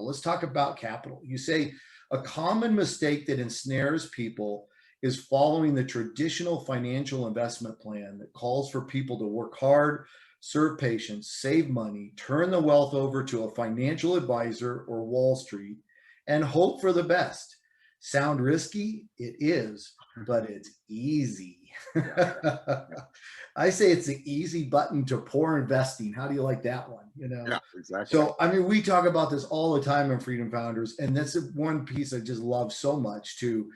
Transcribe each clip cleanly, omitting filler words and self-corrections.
Let's talk about capital. You say a common mistake that ensnares people is following the traditional financial investment plan that calls for people to work hard, serve patients, save money, turn the wealth over to a financial advisor or Wall Street, and hope for the best. Sound risky? It is, but it's easy. I say it's the easy button to poor investing. How do you like that one? Yeah, exactly. So, I mean, we talk about this all the time in Freedom Founders, and that's one piece I just love so much too,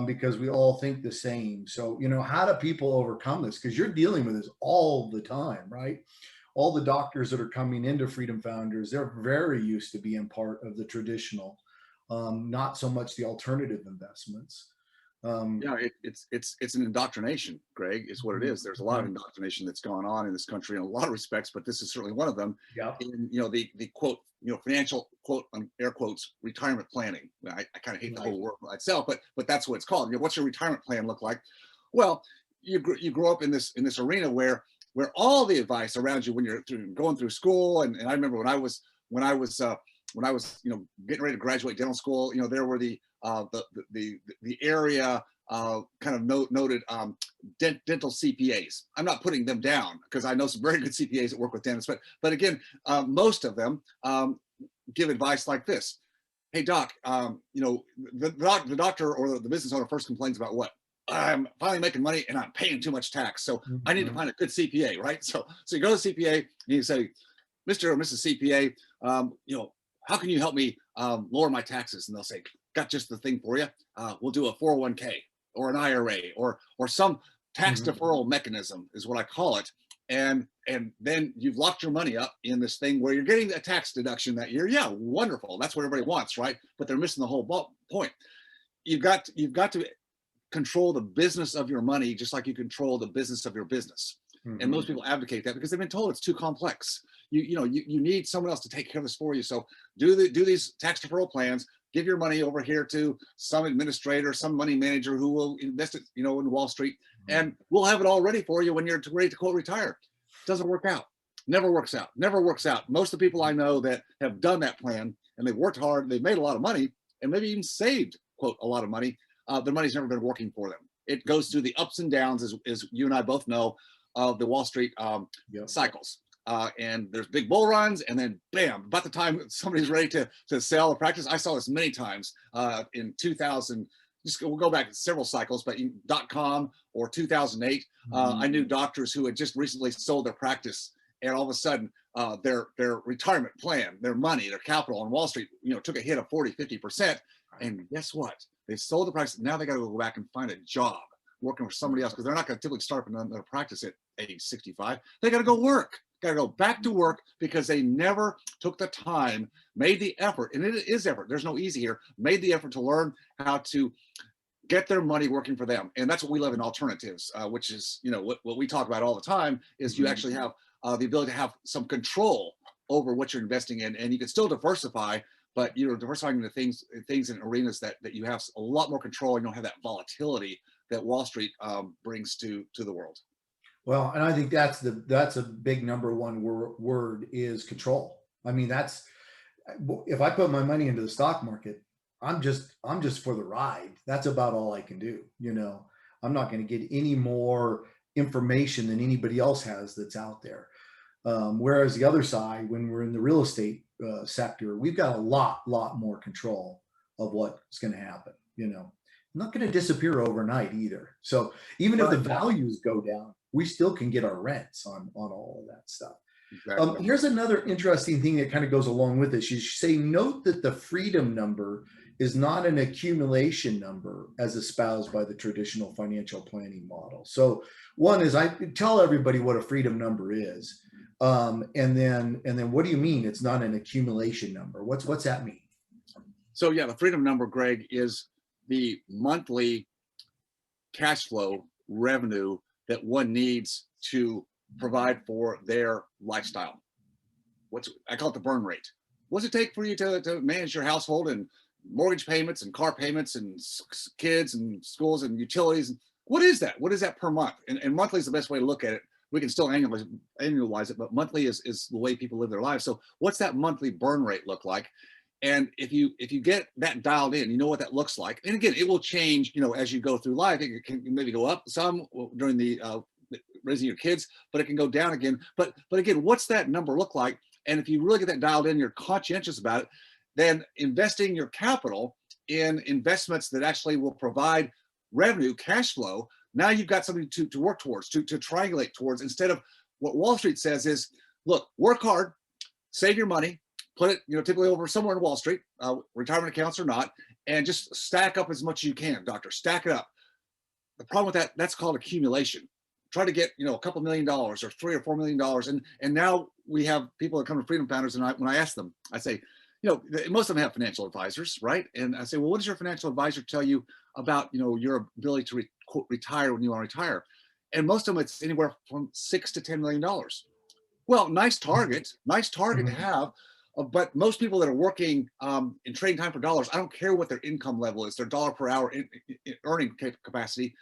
because we all think the same. So, how do people overcome this? Because you're dealing with this all the time, right? All the doctors that are coming into Freedom Founders, they're very used to being part of the traditional, not so much the alternative investments. Yeah, it's an indoctrination, Greg, is what it is. There's a lot of indoctrination that's gone on in this country in a lot of respects, but this is certainly one of them. Yeah. In the quote, financial quote, air quotes, retirement planning. I kind of hate the whole word itself, but that's what it's called. What's your retirement plan look like? Well, you grow up in this arena where all the advice around you when you're going through school, and I remember when I was getting ready to graduate dental school, there were the area kind of noted dental CPAs. I'm not putting them down because I know some very good CPAs that work with dentists, but again, most of them give advice like this. Hey doc, the doctor or the business owner first complains about what? I'm finally making money and I'm paying too much tax. So I need to find a good CPA, right? So you go to the CPA and you say, Mr. or Mrs. CPA, how can you help me lower my taxes? And they'll say, got just the thing for you. We'll do a 401k or an IRA or some tax deferral mechanism is what I call it. And then you've locked your money up in this thing where you're getting a tax deduction that year. Yeah, wonderful. That's what everybody wants, right? But they're missing the whole point. You've got to control the business of your money just like you control the business of your business. And most people advocate that because they've been told it's too complex. You need someone else to take care of this for you. So do these tax deferral plans. Give your money over here to some administrator, some money manager who will invest it, in Wall Street, and we'll have it all ready for you when you're ready to quote retire. Doesn't work out. Never works out. Never works out. Most of the people I know that have done that plan and they've worked hard, they've made a lot of money, and maybe even saved quote a lot of money. Their money's never been working for them. It goes through the ups and downs, as you and I both know, of the Wall Street cycles. And there's big bull runs, and then bam, about the time somebody's ready to sell or practice. I saw this many times in 2000. We'll go back several cycles, but in .com or 2008, I knew doctors who had just recently sold their practice, and all of a sudden their retirement plan, their money, their capital on Wall Street, took a hit of 40-50%. And guess what? They sold the practice. Now they got to go back and find a job working for somebody else because they're not going to typically start up another practice at age 65. They got to go work. Got to go back to work because they never took the time, made the effort, and it is effort. There's no easy here. Made the effort to learn how to get their money working for them, and that's what we love in alternatives, which is what we talk about all the time. Is you actually have the ability to have some control over what you're investing in, and you can still diversify, but you're diversifying into things in arenas that you have a lot more control. And you don't have that volatility that Wall Street brings to the world. Well, and I think that's a big number one word is control. I mean, if I put my money into the stock market, I'm just for the ride. That's about all I can do. I'm not going to get any more information than anybody else has that's out there. Whereas the other side, when we're in the real estate sector, we've got a lot more control of what's going to happen. Not going to disappear overnight either. So even if the values go down, we still can get our rents on all of that stuff. Exactly. Here's another interesting thing that kind of goes along with this. You say, note that the freedom number is not an accumulation number as espoused by the traditional financial planning model. So one is, I tell everybody what a freedom number is. And then what do you mean it's not an accumulation number? What's that mean? So yeah, the freedom number, Greg, is the monthly cash flow revenue that one needs to provide for their lifestyle. I call it the burn rate. What's it take for you to manage your household and mortgage payments and car payments and kids and schools and utilities? What is that? What is that per month? And monthly is the best way to look at it. We can still annualize it, but monthly is the way people live their lives. So what's that monthly burn rate look like? And if you get that dialed in, you know what that looks like. And again, it will change, as you go through life. It can maybe go up some during the raising your kids, but it can go down again. But again, what's that number look like? And if you really get that dialed in, you're conscientious about it, then investing your capital in investments that actually will provide revenue, cash flow. Now you've got something to work towards, to triangulate towards, instead of what Wall Street says is, look, work hard, save your money, put it, typically over somewhere in Wall Street, retirement accounts or not, and just stack up as much as you can, doctor, stack it up. The problem with that, that's called accumulation. Try to get, a couple $1 million or $3 or $4 million. And now we have people that come to Freedom Founders, and when I ask them, I say, most of them have financial advisors, right? And I say, well, what does your financial advisor tell you about, your ability to retire when you want to retire? And most of them, it's anywhere from $6 to $10 million. Well, nice target to have. But most people that are working in trading time for dollars, I don't care what their income level is, their dollar per hour in earning capacity,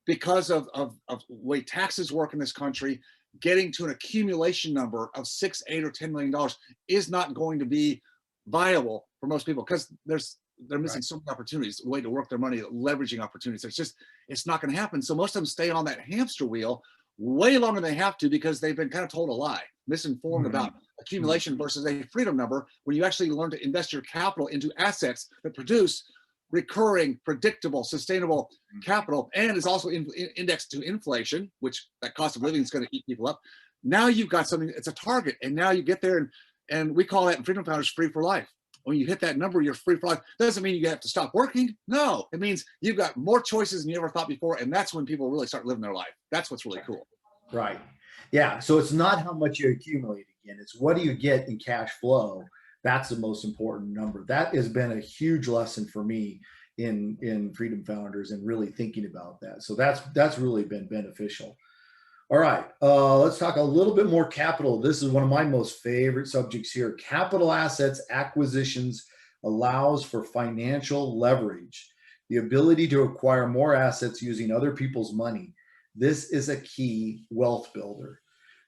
because of the way taxes work in this country, getting to an accumulation number of $6, $8, or $10 million is not going to be viable for most people, because they're missing so many opportunities, a way to work their money, leveraging opportunities. It's not going to happen. So most of them stay on that hamster wheel way longer than they have to, because they've been kind of told a lie, misinformed about accumulation versus a freedom number, when you actually learn to invest your capital into assets that produce recurring, predictable, sustainable capital, and is also indexed to inflation, which that cost of living is going to eat people up. Now you've got something, it's a target, and now you get there, and we call that in Freedom Founders free for life. When you hit that number, you're free for life. Doesn't mean you have to stop working. No, it means you've got more choices than you ever thought before, and that's when people really start living their life. That's what's really cool. Right. Yeah. So it's not how much you accumulate again. It's what do you get in cash flow. That's the most important number. That has been a huge lesson for me in Freedom Founders, and really thinking about that. So that's really been beneficial. All right. Let's talk a little bit more capital. This is one of my most favorite subjects here. Capital assets acquisitions allows for financial leverage, the ability to acquire more assets using other people's money. This is a key wealth builder.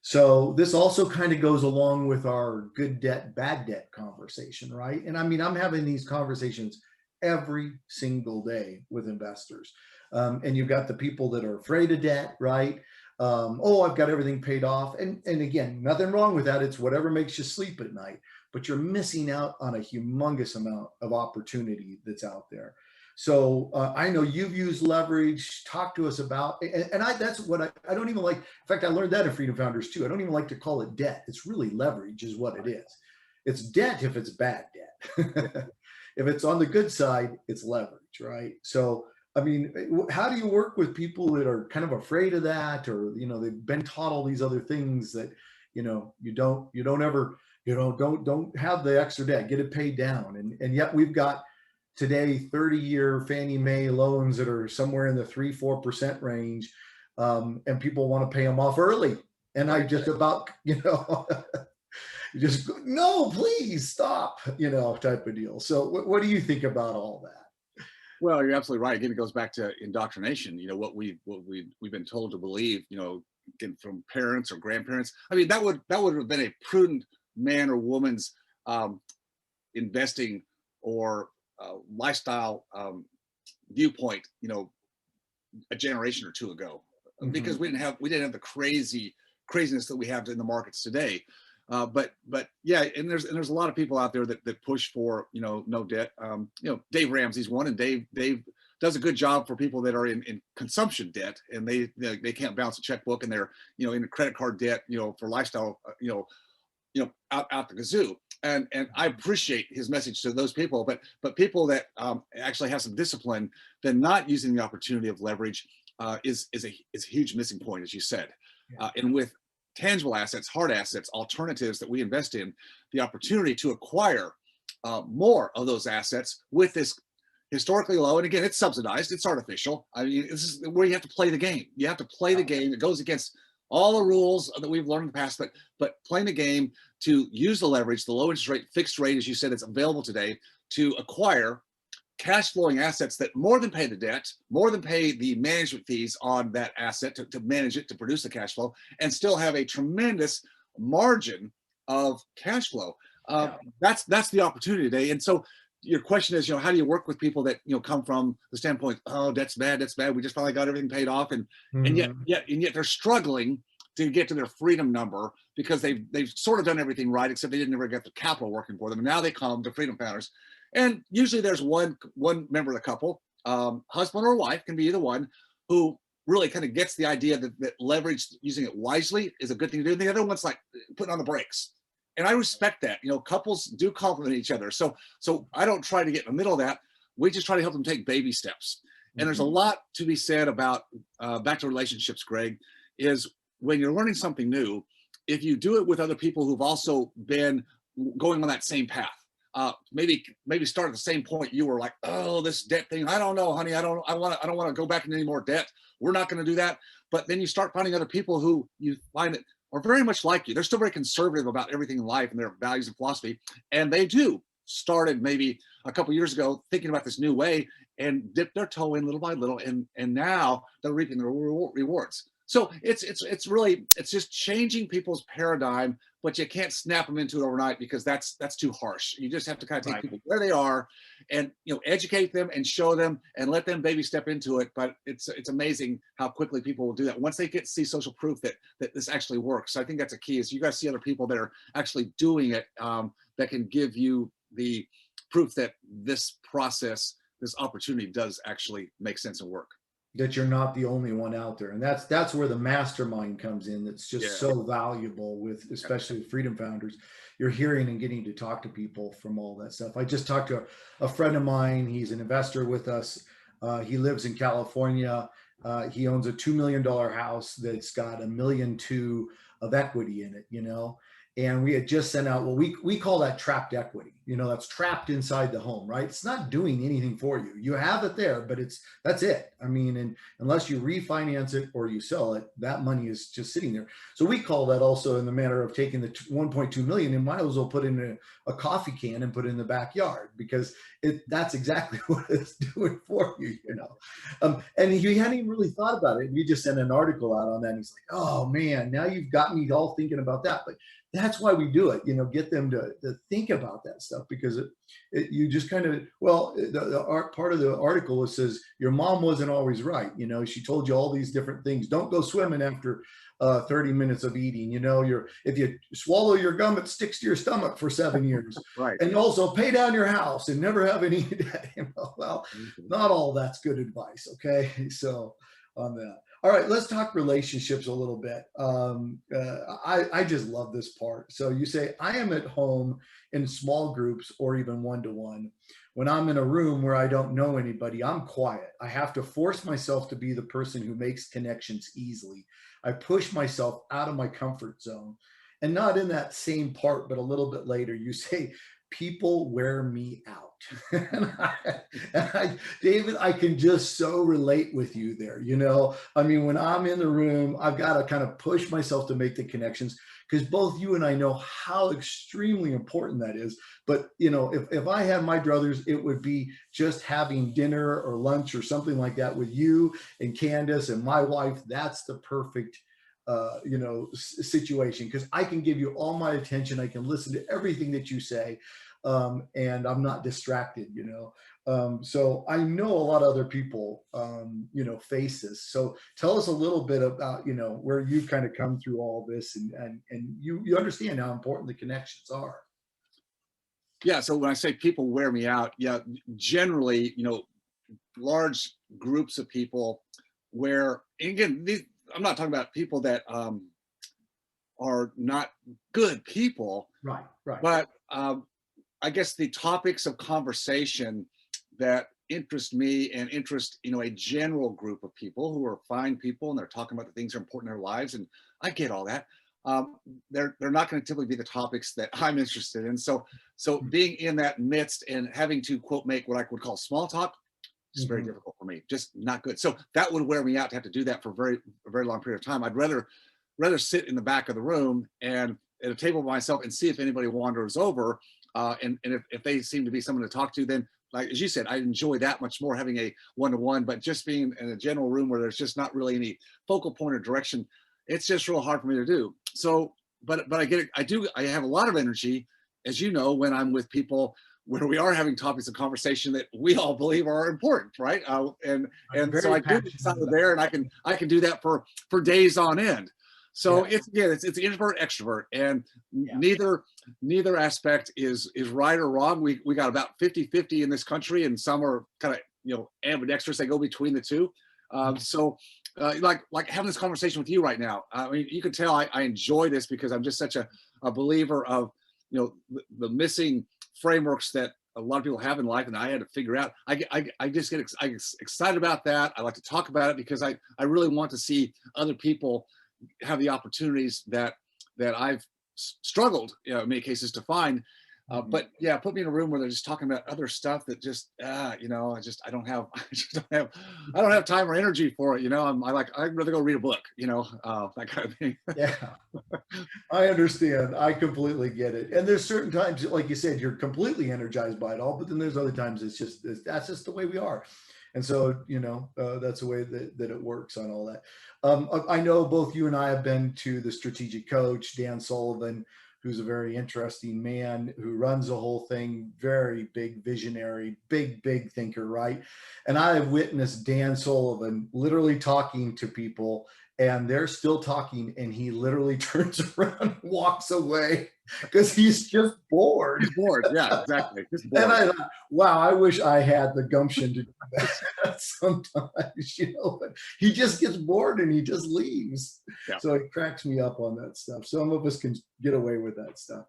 So this also kind of goes along with our good debt, bad debt conversation, right? And I mean, I'm having these conversations every single day with investors. And you've got the people that are afraid of debt, right? Oh, I've got everything paid off. And again, nothing wrong with that. It's whatever makes you sleep at night, but you're missing out on a humongous amount of opportunity that's out there. So I know you've used leverage. Talk to us about, and that's what I don't even like. In fact, I learned that in Freedom Founders too. I don't even like to call it debt. It's really leverage is what it is. It's debt if it's bad debt. If it's on the good side, it's leverage, right? So, I mean, how do you work with people that are kind of afraid of that, or, they've been taught all these other things that, you don't ever, don't have the extra debt, get it paid down. And yet we've got today 30-year Fannie Mae loans that are somewhere in the 3-4% range. And people want to pay them off early. And I just about, just no, please stop, type of deal. So what do you think about all that? Well, you're absolutely right. Again, it goes back to indoctrination. What we've been told to believe. Again, from parents or grandparents. I mean, that would have been a prudent man or woman's investing or lifestyle viewpoint. A generation or two ago, because we didn't have the craziness that we have in the markets today. But yeah, and there's a lot of people out there that push for no debt. Dave Ramsey's one, and Dave does a good job for people that are in consumption debt, and they can't balance a checkbook, and they're in a credit card debt for lifestyle out the kazoo. And I appreciate his message to those people, but people that actually have some discipline, then not using the opportunity of leverage is a huge missing point, as you said. And with tangible assets, hard assets, alternatives that we invest in, the opportunity to acquire more of those assets with this historically low, and again, it's subsidized, it's artificial. I mean, this is where you have to play the game. You have to play the game. It goes against all the rules that we've learned in the past, but playing the game to use the leverage, the low interest rate, fixed rate, as you said, it's available today, to acquire cash flowing assets that more than pay the debt, more than pay the management fees on that asset to manage it, to produce the cash flow, and still have a tremendous margin of cash flow. Yeah. That's the opportunity today. And so your question is, how do you work with people that, come from the standpoint, oh, that's bad, that's bad. We just finally got everything paid off. And yet Mhm. they're struggling to get to their freedom number because they've sort of done everything right, except they didn't ever get the capital working for them. And now they come to Freedom Founders. And usually there's one member of the couple, husband or wife, can be either one, who really kind of gets the idea that leverage, using it wisely, is a good thing to do. And the other one's like putting on the brakes. And I respect that. Couples do complement each other. So I don't try to get in the middle of that. We just try to help them take baby steps. And there's a Mhm. lot to be said about back to relationships, Greg, is when you're learning something new, if you do it with other people who've also been going on that same path, maybe start at the same point you were, like, oh, this debt thing, I don't know, honey, I don't want to go back into any more debt. We're not going to do that. But then you start finding other people who you find that are very much like you. They're still very conservative about everything in life and their values and philosophy. And they too started maybe a couple years ago thinking about this new way and dipped their toe in little by little. And now they're reaping the rewards. So it's really, it's just changing people's paradigm, but you can't snap them into it overnight because that's too harsh. You just have to kind of take Right. people where they are and, educate them and show them and let them baby step into it. But it's amazing how quickly people will do that once they get to see social proof that this actually works. So I think that's a key, is you guys see other people that are actually doing it, that can give you the proof that this process, this opportunity does actually make sense and work. That you're not the only one out there. And that's where the mastermind comes in. That's just Yeah. so valuable, with especially with Freedom Founders. You're hearing and getting to talk to people from all that stuff. I just talked to a friend of mine. He's an investor with us. He lives in California. He owns a $2 million house that's got $1.2 million of equity in it. And we had just sent out, well, we call that trapped equity. That's trapped inside the home, right? It's not doing anything for you. You have it there, but that's it. I mean, and unless you refinance it or you sell it, that money is just sitting there. So we call that, also in the manner of taking the 1.2 million and might as well put in a coffee can and put it in the backyard, because that's exactly what it's doing for you. And he hadn't even really thought about it. We just sent an article out on that. And he's like, oh man, now you've got me all thinking about that. But that's why we do it, get them to think about that stuff, because you just kind of, well, the art part of the article, it says your mom wasn't always right. She told you all these different things. Don't go swimming after 30 minutes of eating. If you swallow your gum, it sticks to your stomach for 7 years. Right. And also pay down your house and never have any debt. Well, not all that's good advice. Okay. So on that. All right, let's talk relationships a little bit. I just love this part. So you say, I am at home in small groups or even one-to-one. When I'm in a room where I don't know anybody, I'm quiet. I have to force myself to be the person who makes connections easily. I push myself out of my comfort zone. And not in that same part, but a little bit later, you say, people wear me out. David, I can just so relate with you there. I mean, when I'm in the room, I've got to kind of push myself to make the connections, because both you and I know how extremely important that is. But, if I had my druthers, it would be just having dinner or lunch or something like that with you and Candace and my wife. That's the perfect situation, because I can give you all my attention. I can listen to everything that you say. And I'm not distracted. So I know a lot of other people, face this. So tell us a little bit about, where you kind of come through all this, and you understand how important the connections are. Yeah. So when I say people wear me out, yeah, generally, large groups of people where, again, I'm not talking about people that are not good people, Right, right. but I guess the topics of conversation that interest me and interest, a general group of people who are fine people and they're talking about the things that are important in their lives. And I get all that. They're not going to typically be the topics that I'm interested in. So being in that midst and having to, quote, make what I would call small talk, is very difficult for me, just not good. So that would wear me out to have to do that for a very long period of time. I'd rather sit in the back of the room and at a table by myself and see if anybody wanders over. And if they seem to be someone to talk to, then, like as you said, I enjoy that much more, having a one-to-one. But just being in a general room where there's just not really any focal point or direction, it's just real hard for me to do. So, but I get it. I have a lot of energy as you know, when I'm with people where we are having topics of conversation that we all believe are important, right? And I'm so very I do passionate decide about there, and I can do that for days on end. So Yeah. it's introvert extrovert, and Yeah. neither aspect is right or wrong. We got about 50-50 in this country, and some are kind of, you know, ambidextrous. They go between the two. So like having this conversation with you right now. I mean, you can tell I enjoy this because I'm just such a believer of, you know, the missing frameworks that a lot of people have in life, and I had to figure out. I just get excited about that. I like to talk about it because I really want to see other people have the opportunities that I've struggled, you know, in many cases to find. But yeah, put me in a room where they're just talking about other stuff that just, you know, I don't have, I don't have time or energy for it. You know, I'd rather go read a book, you know, that kind of thing. Yeah. I understand. I completely get it. And there's certain times, like you said, you're completely energized by it all, but then there's other times that's just the way we are. And so, you know, that's the way that it works on all that. I know both you and I have been to the strategic coach, Dan Sullivan, who's a very interesting man who runs the whole thing, very big visionary, big thinker, right? And I have witnessed Dan Sullivan literally talking to people, and they're still talking, and he literally turns around and walks away because he's just bored. He's bored. Yeah, exactly. Just And bored. I thought, wow, I wish I had the gumption to do that sometimes, you know, but he just gets bored and he just leaves. Yeah. So it cracks me up on that stuff. Some of us can get away with that stuff.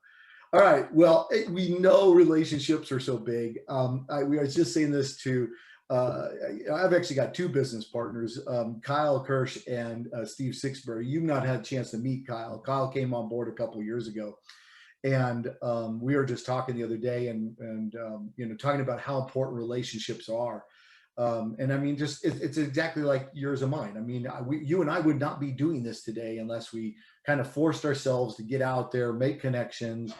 All right. Well, we know relationships are so big. We was just saying this to, I've actually got two business partners, Kyle Kirsch and Steve Sixbury. You've not had a chance to meet Kyle. Kyle came on board a couple of years ago. And we were just talking the other day and you know, talking about how important relationships are. And I mean, just it's exactly like yours and mine. I mean, you and I would not be doing this today unless we kind of forced ourselves to get out there, make connections,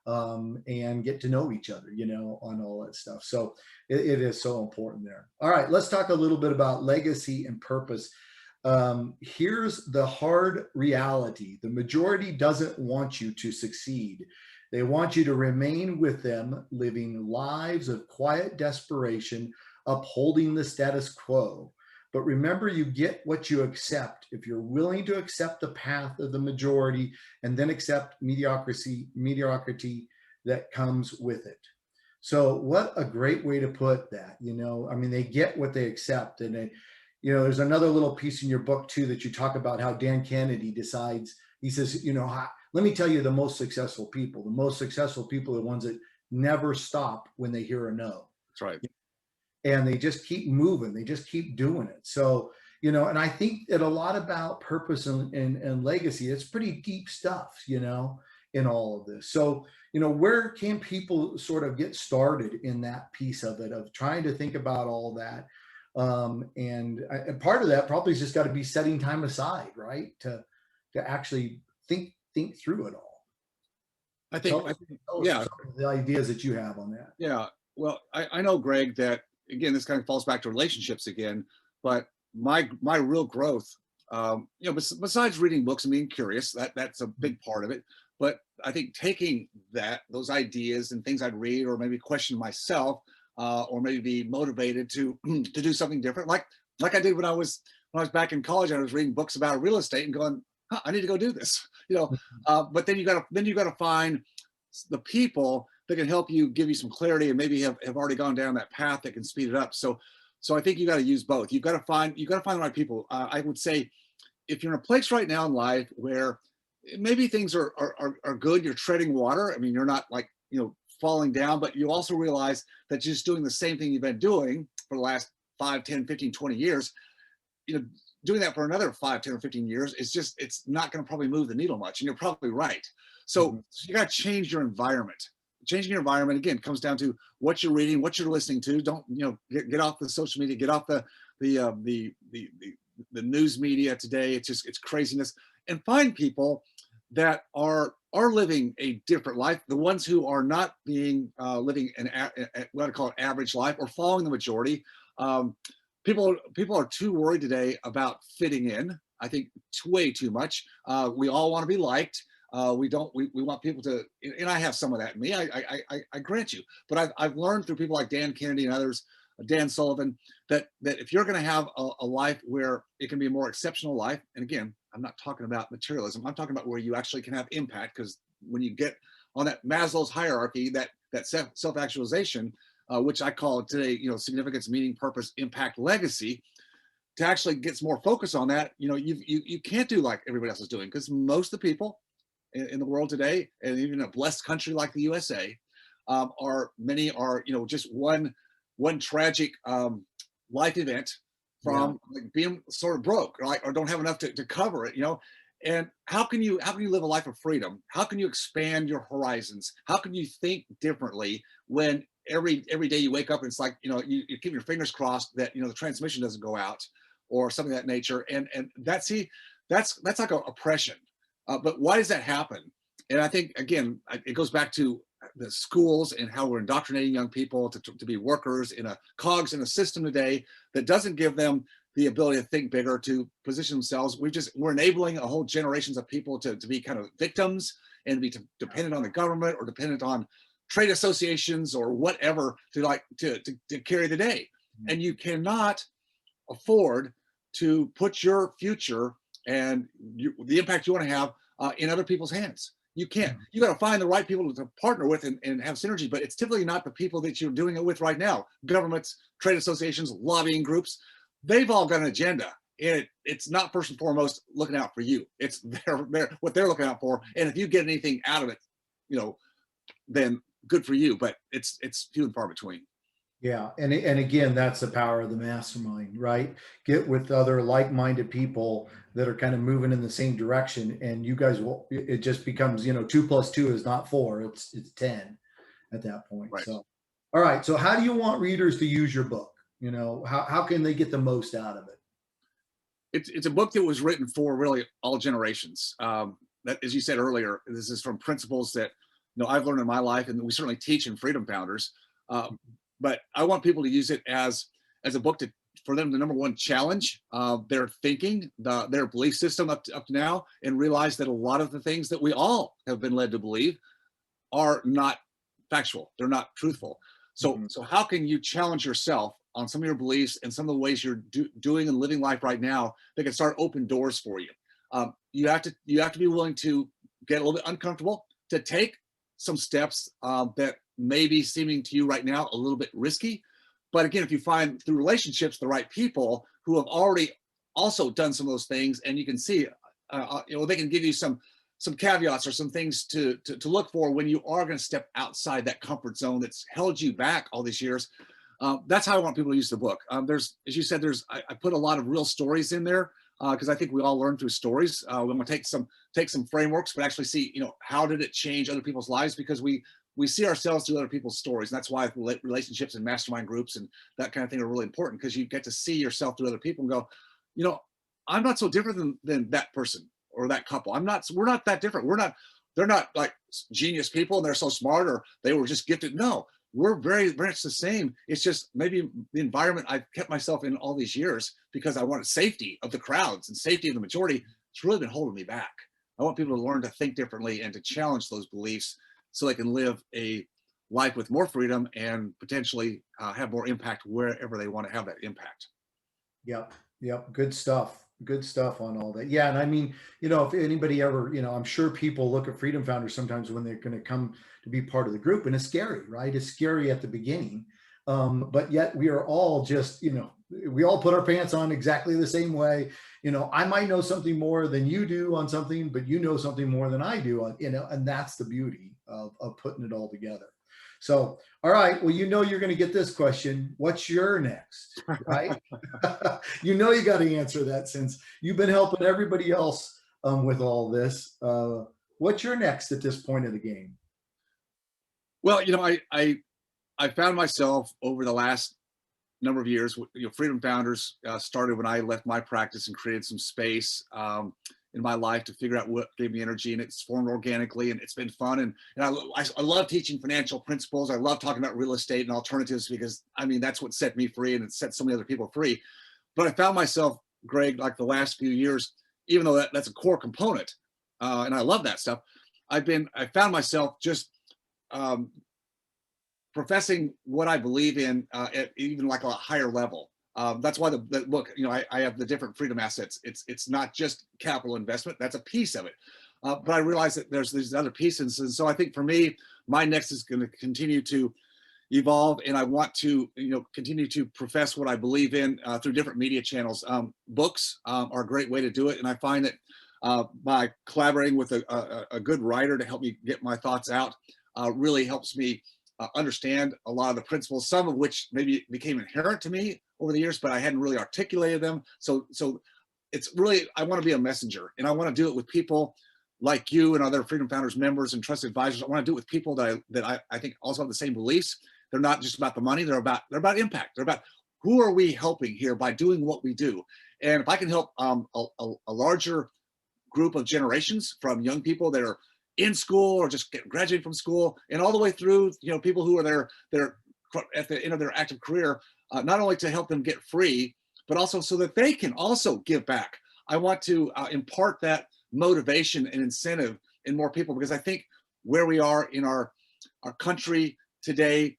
and get to know each other, you know, on all that stuff. So it is so important there. All right, let's talk a little bit about legacy and purpose. Here's the hard reality. The majority doesn't want you to succeed. They want you to remain with them, living lives of quiet desperation, upholding the status quo. But remember, you get what you accept. If you're willing to accept the path of the majority and then accept mediocrity that comes with it. So what a great way to put that, you know, I mean, they get what they accept. And they, you know, there's another little piece in your book too, that you talk about how Dan Kennedy decides, he says, you know, let me tell you the most successful people are the ones that never stop when they hear a no. That's right. And they just keep moving. They just keep doing it. So, you know, and I think that a lot about purpose and legacy, it's pretty deep stuff, you know, in all of this. So, you know, where can people sort of get started in that piece of it, of trying to think about all that? And part of that probably has just got to be setting time aside, right? To actually think through it all. I think, yeah, some of the ideas that you have on that. yeah. Well, I know, Greg, that again, this kind of falls back to relationships again, but my real growth, you know, besides reading books and being curious, that's a big part of it. But I think taking those ideas and things I'd read, or maybe question myself, or maybe be motivated to do something different, like I did when I was back in college. I was reading books about real estate and going, I need to go do this, you know. But then you got to find the people that can help you, give you some clarity, and maybe have already gone down that path that can speed it up. So I think you got to use both. You've got to find the right people. I would say, if you're in a place right now in life where maybe things are good, you're treading water. I mean, you're not like, you know, falling down, but you also realize that just doing the same thing you've been doing for the last 5, 10, 15, 20 years, you know, doing that for another 5, 10, or 15 years, it's not going to probably move the needle much. And you're probably right. So you got to change your environment. Changing your environment, again, comes down to what you're reading, what you're listening to. Don't, you know, get off the social media, get off the news media today. It's craziness, and find people that are living a different life. The ones who are not living what I call an average life, or following the majority. People are too worried today about fitting in. I think way too much. We all want to be liked. We want people to, and I have some of that in me. I grant you, but I've learned through people like Dan Kennedy and others, Dan Sullivan, that if you're going to have a life where it can be a more exceptional life, and again, I'm not talking about materialism. I'm talking about where you actually can have impact, because when you get on that Maslow's hierarchy, that self-actualization, which I call today, significance, meaning, purpose, impact, legacy, to actually get some more focus on that, you can't do like everybody else is doing, because most of the people in the world today, and even a blessed country like the USA, many are just one tragic life event from like being sort of broke, right, or don't have enough to cover it, And how can you live a life of freedom? How can you expand your horizons? How can you think differently when every day you wake up and it's like, you keep your fingers crossed that the transmission doesn't go out or something of that nature, and that's like a oppression. But why does that happen? And I think, again, it goes back to the schools and how we're indoctrinating young people to be workers in a cogs in a system today that doesn't give them the ability to think bigger, to position themselves. We're enabling a whole generations of people to be kind of victims and be dependent on the government or dependent on trade associations or whatever to carry the day. And you cannot afford to put your future and the impact you want to have in other people's hands. You can't. You got to find the right people to partner with and have synergy, but it's typically not the people that you're doing it with right now. Governments, trade associations, lobbying groups, they've all got an agenda. And it's not first and foremost looking out for you. It's what they're looking out for. And if you get anything out of it, then good for you. But it's few and far between. Yeah, and again, that's the power of the mastermind, right? Get with other like-minded people that are kind of moving in the same direction, and you guys will. It just becomes, 2 + 2 is not 4; it's 10 at that point. Right. So, all right. So, how do you want readers to use your book? How can they get the most out of it? It's a book that was written for really all generations. That, as you said earlier, this is from principles that I've learned in my life, and we certainly teach in Freedom Founders. But I want people to use it as a book for them to, number one, challenge their thinking, their belief system up to now, and realize that a lot of the things that we all have been led to believe are not factual. They're not truthful. So how can you challenge yourself on some of your beliefs and some of the ways you're doing and living life right now that can start open doors for you? You have to be willing to get a little bit uncomfortable, to take some steps that may be seeming to you right now a little bit risky. But again, if you find through relationships the right people who have already also done some of those things, and you can see, they can give you some caveats or some things to look for when you are going to step outside that comfort zone that's held you back all these years. That's how I want people to use the book. There's, as you said, I put a lot of real stories in there because I think we all learn through stories. We're going to take some frameworks, but actually see, how did it change other people's lives? Because we see ourselves through other people's stories. And that's why relationships and mastermind groups and that kind of thing are really important, because you get to see yourself through other people and go, I'm not so different than that person or that couple. We're not that different. They're not like genius people and they're so smart or they were just gifted. No, we're very much the same. It's just maybe the environment I've kept myself in all these years because I wanted safety of the crowds and safety of the majority. It's really been holding me back. I want people to learn to think differently and to challenge those beliefs so they can live a life with more freedom and potentially have more impact wherever they want to have that impact. Yep. Good stuff. Good stuff on all that. Yeah. And I mean, if anybody ever, I'm sure people look at Freedom Founders sometimes when they're going to come to be part of the group, and it's scary, right? It's scary at the beginning. But yet we are all just, we all put our pants on exactly the same way. I might know something more than you do on something, but you know something more than I do on, and that's the beauty of putting it all together. So, all right, well, you're going to get this question. What's your next, right? You got to answer that since you've been helping everybody else with all this. What's your next at this point of the game? Well, I found myself over the last number of years, Freedom Founders started when I left my practice and created some space in my life to figure out what gave me energy, and it's formed organically, and it's been fun. And I love teaching financial principles. I love talking about real estate and alternatives because that's what set me free, and it set so many other people free. But I found myself, Greg, like the last few years, even though that's a core component, and I love that stuff, I found myself just um, professing what I believe in at even like a higher level. That's why the book, I have the different freedom assets. It's not just capital investment. That's a piece of it. But I realize that there's these other pieces. And so I think for me, my next is going to continue to evolve, and I want to continue to profess what I believe in through different media channels. Books are a great way to do it, and I find that by collaborating with a good writer to help me get my thoughts out really helps me understand a lot of the principles, some of which maybe became inherent to me over the years, but I hadn't really articulated them. So it's really, I want to be a messenger, and I want to do it with people like you and other Freedom Founders members and trusted advisors. I want to do it with people that I think also have the same beliefs. They're not just about the money. They're about impact. They're about who are we helping here by doing what we do. And if I can help a larger group of generations, from young people that are in school or just graduating from school, and all the way through, people who are they're at the end of their active career, not only to help them get free, but also so that they can also give back. I want to impart that motivation and incentive in more people, because I think where we are in our country today,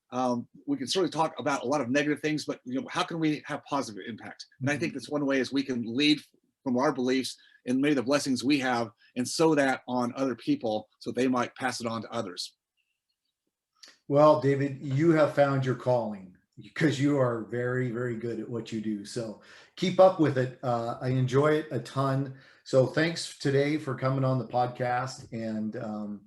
we can certainly talk about a lot of negative things, but how can we have positive impact? And I think that's one way is we can lead from our beliefs and maybe the blessings we have, and sow that on other people so they might pass it on to others. Well, David, you have found your calling, because you are very, very good at what you do. So keep up with it. I enjoy it a ton. So thanks today for coming on the podcast and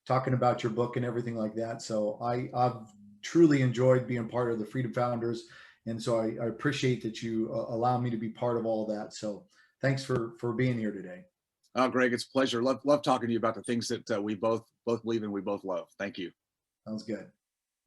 talking about your book and everything like that. So I've truly enjoyed being part of the Freedom Founders. And so I appreciate that you allow me to be part of all of that. So thanks for being here today. Greg, it's a pleasure. Love talking to you about the things that we both believe in, we both love. Thank you. Sounds good.